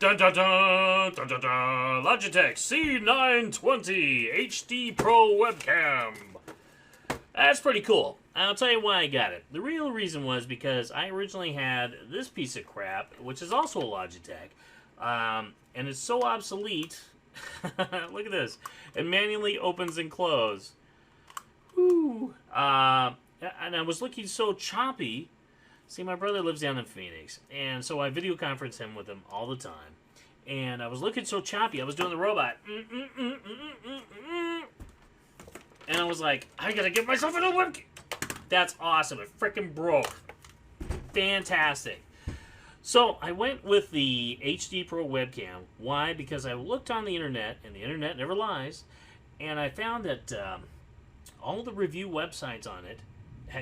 Dun, dun, dun, dun, dun, dun. Logitech C920 HD Pro Webcam. That's pretty cool. I'll tell you why I got it. The real reason was because I originally had this piece of crap, which is also a Logitech, and it's so obsolete. Look at this. It manually opens and closes. Woo. And I was looking so choppy. See, my brother lives down in Phoenix, and so I video conference him with him all the time. And I was looking so choppy. I was doing the robot. And I was like, I gotta get myself a new webcam. That's awesome. It freaking broke. Fantastic. So I went with the HD Pro webcam. Why? Because I looked on the internet, and the internet never lies, and I found that all the review websites on it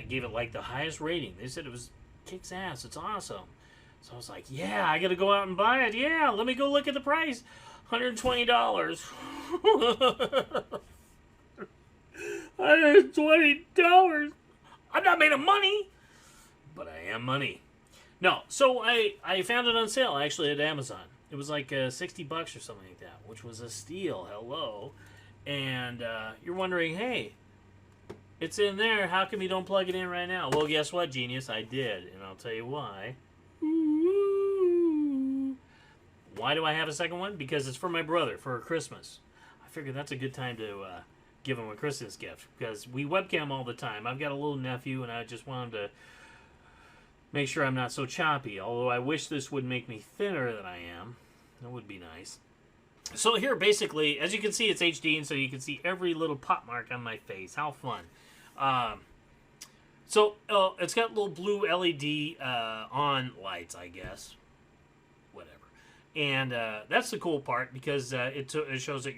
gave it like the highest rating. They said it was kicks ass. It's awesome. So I was like, yeah, I gotta go out and buy it. Yeah, let me go look at the price. $120. $120. I'm not made of money, but I am money. No, so I found it on sale actually at Amazon. It was like $60 or something like that, which was a steal. Hello. And you're wondering, hey, it's in there. How come you don't plug it in right now? Well, guess what, genius? I did, and I'll tell you why. Why do I have a second one? Because it's for my brother for Christmas. I figured that's a good time to give him a Christmas gift because we webcam all the time. I've got a little nephew, and I just want him to make sure I'm not so choppy. Although I wish this would make me thinner than I am. That would be nice. So here, basically, as you can see, it's HD, and so you can see every little pop mark on my face. How fun. It's got little blue LED on lights, I guess. Whatever. And that's the cool part because it shows that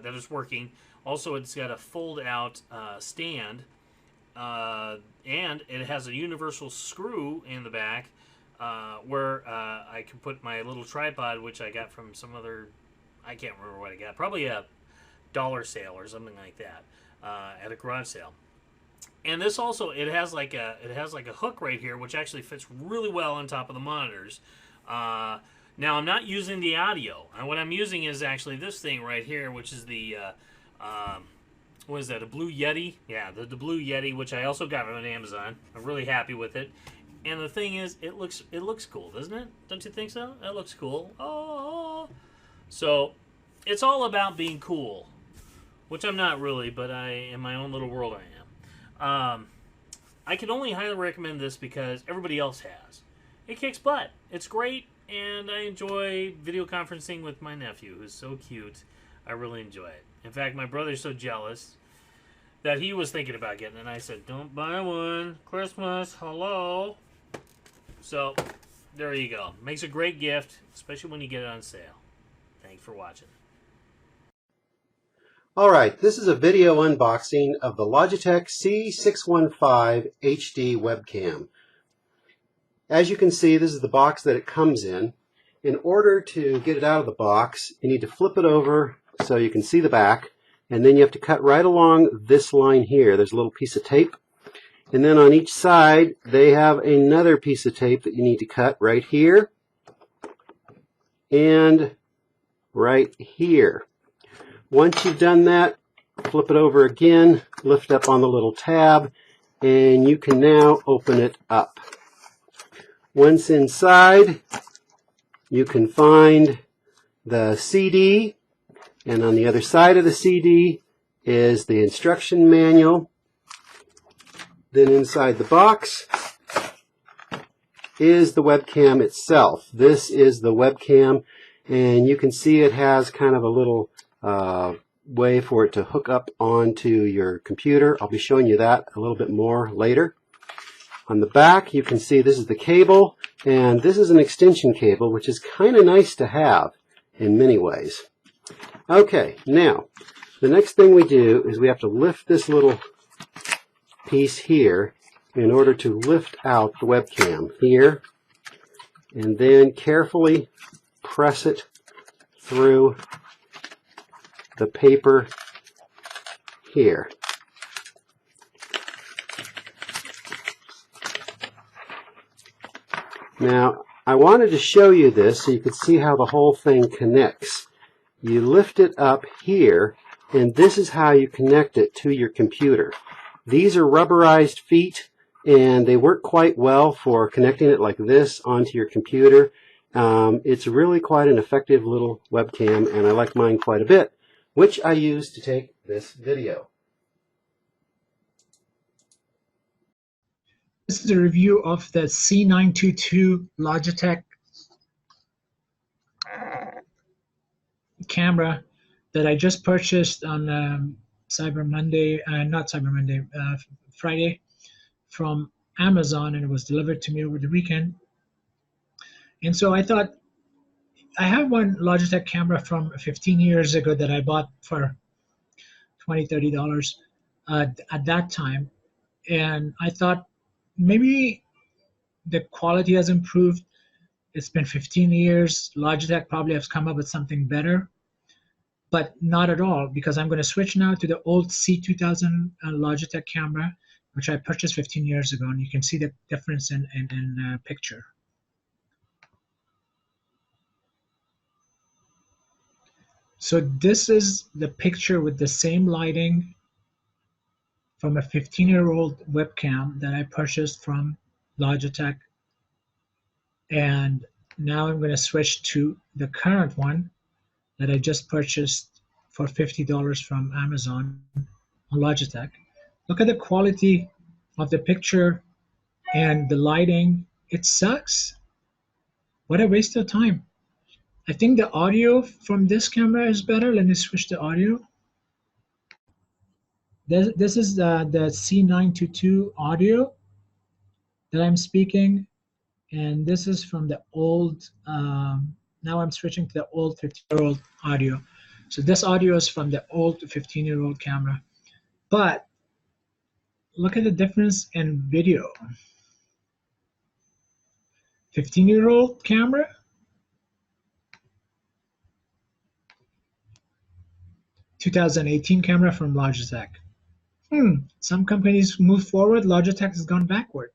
that it's working. Also, it's got a fold-out stand, and it has a universal screw in the back where I can put my little tripod, which I got from some other, I can't remember what I got, probably a dollar sale or something like that at a garage sale. And this also, it has like a hook right here, which actually fits really well on top of the monitors. Now, I'm not using the audio. What I'm using is actually this thing right here, which is the, what is that, a Blue Yeti? Yeah, the Blue Yeti, which I also got on Amazon. I'm really happy with it. And the thing is, it looks cool, doesn't it? Don't you think so? It looks cool. Oh. So, it's all about being cool, which I'm not really, but in my own little world I am. I can only highly recommend this because everybody else has. It kicks butt. It's great, and I enjoy video conferencing with my nephew, who's so cute. I really enjoy it. In fact, my brother's so jealous that he was thinking about getting it, and I said, don't buy one. Christmas, hello. So, there you go. Makes a great gift, especially when you get it on sale. Thanks for watching. Alright, this is a video unboxing of the Logitech C615 HD webcam. As you can see, this is the box that it comes in. In order to get it out of the box, you need to flip it over so you can see the back, and then you have to cut right along this line here. There's a little piece of tape, and then on each side they have another piece of tape that you need to cut right here and right here. Once you've done that, flip it over again, lift up on the little tab, and you can now open it up. Once inside, you can find the CD, and on the other side of the CD is the instruction manual. Then inside the box is the webcam itself. This is the webcam, and you can see it has kind of a little way for it to hook up onto your computer. I'll be showing you that a little bit more later. On the back, you can see this is the cable, and this is an extension cable, which is kind of nice to have in many ways. Okay, now, the next thing we do is we have to lift this little piece here in order to lift out the webcam here, and then carefully press it through the paper here. Now, I wanted to show you this so you could see how the whole thing connects. You lift it up here, and this is how you connect it to your computer. These are rubberized feet, and they work quite well for connecting it like this onto your computer. It's really quite an effective little webcam, and I like mine quite a bit, which I use to take this video. This is a review of the C920 Logitech camera that I just purchased on Friday from Amazon, and it was delivered to me over the weekend. And so I thought, I have one Logitech camera from 15 years ago that I bought for $20, $30 at that time. And I thought maybe the quality has improved. It's been 15 years. Logitech probably has come up with something better, but not at all, because I'm going to switch now to the old C2000 Logitech camera, which I purchased 15 years ago, and you can see the difference in picture. So this is the picture with the same lighting from a 15-year-old webcam that I purchased from Logitech. And now I'm going to switch to the current one that I just purchased for $50 from Amazon on Logitech. Look at the quality of the picture and the lighting. It sucks. What a waste of time. I think the audio from this camera is better. Let me switch the audio. This is the C920 audio that I'm speaking, and this is from the old, now I'm switching to the old 15-year-old audio. So this audio is from the old 15-year-old camera. But look at the difference in video. 15-year-old camera, (2018) camera from Logitech. Some companies move forward, Logitech has gone backward.